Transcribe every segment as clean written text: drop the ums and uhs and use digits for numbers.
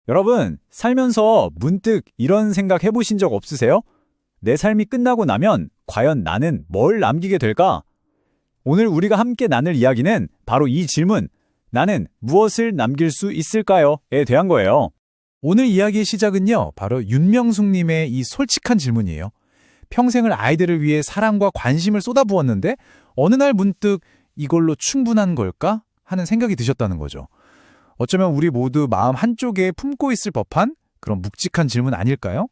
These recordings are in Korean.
여러분, 살면서 문득 이런 생각 해보신 적 없으세요? 내 삶이 끝나고 나면 과연 나는 뭘 남기게 될까? 오늘 우리가 함께 나눌 이야기는 바로 이 질문, 나는 무엇을 남길 수 있을까요?에 대한 거예요. 오늘 이야기의 시작은요, 바로 윤명숙님의 이 솔직한 질문이에요. 평생을 아이들을 위해 사랑과 관심을 쏟아부었는데 어느 날 문득 이걸로 충분한 걸까? 하는 생각이 드셨다는 거죠. 어쩌면 우리 모두 마음 한쪽에 품고 있을 법한 그런 묵직한 질문 아닐까요?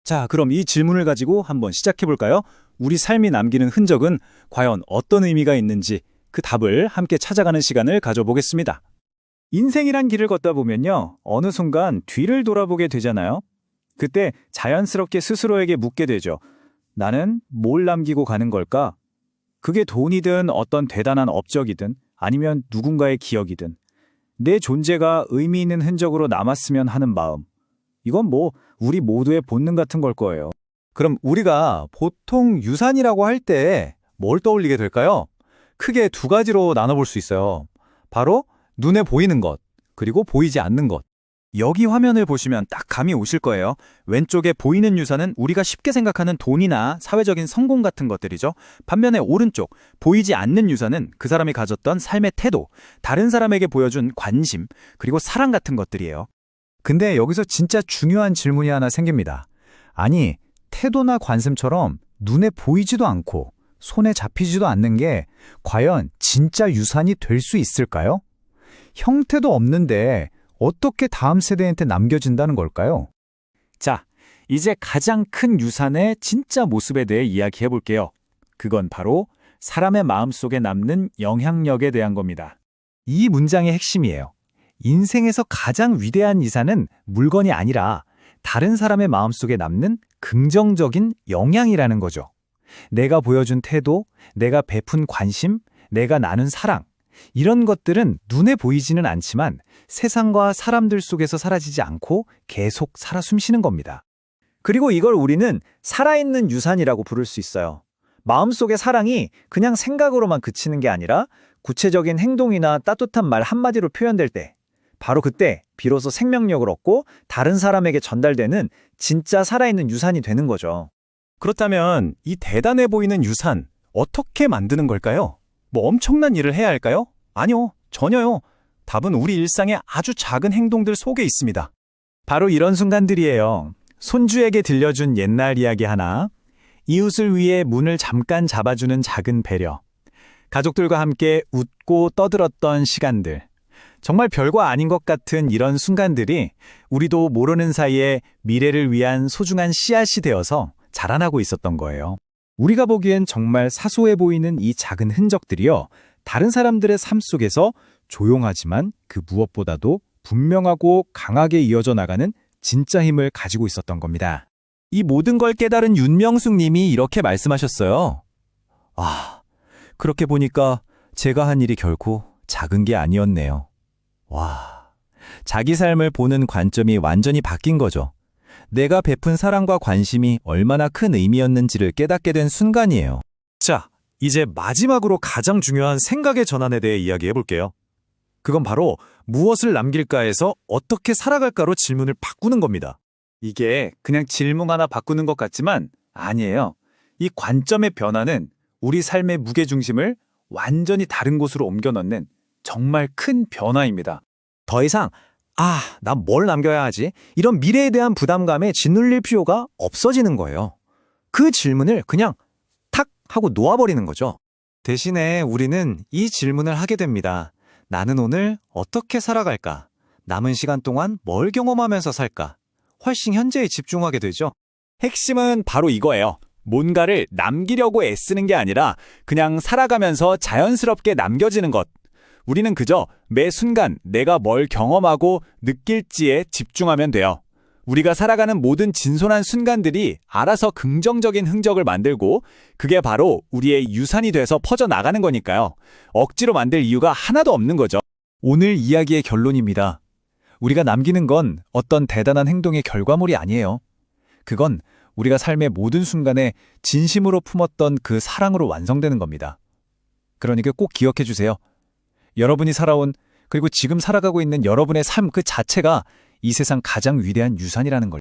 자, 그럼 이 질문을 가지고 한번 시작해 볼까요? 우리 삶이 남기는 흔적은 과연 어떤 의미가 있는지 그 답을 함께 찾아가는 시간을 가져보겠습니다. 인생이란 길을 걷다 보면요, 어느 순간 뒤를 돌아보게 되잖아요. 그때 자연스럽게 스스로에게 묻게 되죠. 나는 뭘 남기고 가는 걸까? 그게 돈이든 어떤 대단한 업적이든 아니면 누군가의 기억이든 내 존재가 의미 있는 흔적으로 남았으면 하는 마음. 이건 우리 모두의 본능 같은 걸 거예요. 그럼 우리가 보통 유산이라고 할 때 뭘 떠올리게 될까요? 크게 두 가지로 나눠볼 수 있어요. 바로 눈에 보이는 것, 그리고 보이지 않는 것. 여기 화면을 보시면 딱 감이 오실 거예요. 왼쪽에 보이는 유산은 우리가 쉽게 생각하는 돈이나 사회적인 성공 같은 것들이죠. 반면에 오른쪽, 보이지 않는 유산은 그 사람이 가졌던 삶의 태도, 다른 사람에게 보여준 관심, 그리고 사랑 같은 것들이에요. 근데 여기서 진짜 중요한 질문이 하나 생깁니다. 아니, 태도나 관심처럼 눈에 보이지도 않고 손에 잡히지도 않는 게 과연 진짜 유산이 될 수 있을까요? 형태도 없는데 어떻게 다음 세대한테 남겨진다는 걸까요? 자, 이제 가장 큰 유산의 진짜 모습에 대해 이야기해 볼게요. 그건 바로 사람의 마음속에 남는 영향력에 대한 겁니다. 이 문장의 핵심이에요. 인생에서 가장 위대한 이산은 물건이 아니라 다른 사람의 마음속에 남는 긍정적인 영향이라는 거죠. 내가 보여준 태도, 내가 베푼 관심, 내가 나눈 사랑, 이런 것들은 눈에 보이지는 않지만 세상과 사람들 속에서 사라지지 않고 계속 살아 숨쉬는 겁니다. 그리고 이걸 우리는 살아있는 유산이라고 부를 수 있어요. 마음속의 사랑이 그냥 생각으로만 그치는 게 아니라 구체적인 행동이나 따뜻한 말 한마디로 표현될 때, 바로 그때 비로소 생명력을 얻고 다른 사람에게 전달되는 진짜 살아있는 유산이 되는 거죠. 그렇다면 이 대단해 보이는 유산, 어떻게 만드는 걸까요? 엄청난 일을 해야 할까요? 아니요, 전혀요. 답은 우리 일상의 아주 작은 행동들 속에 있습니다. 바로 이런 순간들이에요. 손주에게 들려준 옛날 이야기 하나, 이웃을 위해 문을 잠깐 잡아주는 작은 배려, 가족들과 함께 웃고 떠들었던 시간들, 정말 별거 아닌 것 같은 이런 순간들이 우리도 모르는 사이에 미래를 위한 소중한 씨앗이 되어서 자라나고 있었던 거예요. 우리가 보기엔 정말 사소해 보이는 이 작은 흔적들이요, 다른 사람들의 삶 속에서 조용하지만 그 무엇보다도 분명하고 강하게 이어져 나가는 진짜 힘을 가지고 있었던 겁니다. 이 모든 걸 깨달은 윤명숙 님이 이렇게 말씀하셨어요. 그렇게 보니까 제가 한 일이 결코 작은 게 아니었네요. 자기 삶을 보는 관점이 완전히 바뀐 거죠. 내가 베푼 사랑과 관심이 얼마나 큰 의미였는지를 깨닫게 된 순간이에요. 자, 이제 마지막으로 가장 중요한 생각의 전환에 대해 이야기해 볼게요. 그건 바로 무엇을 남길까에서 어떻게 살아갈까로 질문을 바꾸는 겁니다. 이게 그냥 질문 하나 바꾸는 것 같지만 아니에요. 이 관점의 변화는 우리 삶의 무게중심을 완전히 다른 곳으로 옮겨 넣는 정말 큰 변화입니다. 더 이상 난 뭘 남겨야 하지? 이런 미래에 대한 부담감에 짓눌릴 필요가 없어지는 거예요. 그 질문을 그냥 탁 하고 놓아버리는 거죠. 대신에 우리는 이 질문을 하게 됩니다. 나는 오늘 어떻게 살아갈까? 남은 시간 동안 뭘 경험하면서 살까? 훨씬 현재에 집중하게 되죠. 핵심은 바로 이거예요. 뭔가를 남기려고 애쓰는 게 아니라 그냥 살아가면서 자연스럽게 남겨지는 것. 우리는 그저 매 순간 내가 뭘 경험하고 느낄지에 집중하면 돼요. 우리가 살아가는 모든 진솔한 순간들이 알아서 긍정적인 흔적을 만들고 그게 바로 우리의 유산이 돼서 퍼져나가는 거니까요. 억지로 만들 이유가 하나도 없는 거죠. 오늘 이야기의 결론입니다. 우리가 남기는 건 어떤 대단한 행동의 결과물이 아니에요. 그건 우리가 삶의 모든 순간에 진심으로 품었던 그 사랑으로 완성되는 겁니다. 그러니까 꼭 기억해 주세요. 여러분이 살아온, 그리고 지금 살아가고 있는 여러분의 삶 그 자체가 이 세상 가장 위대한 유산이라는 걸.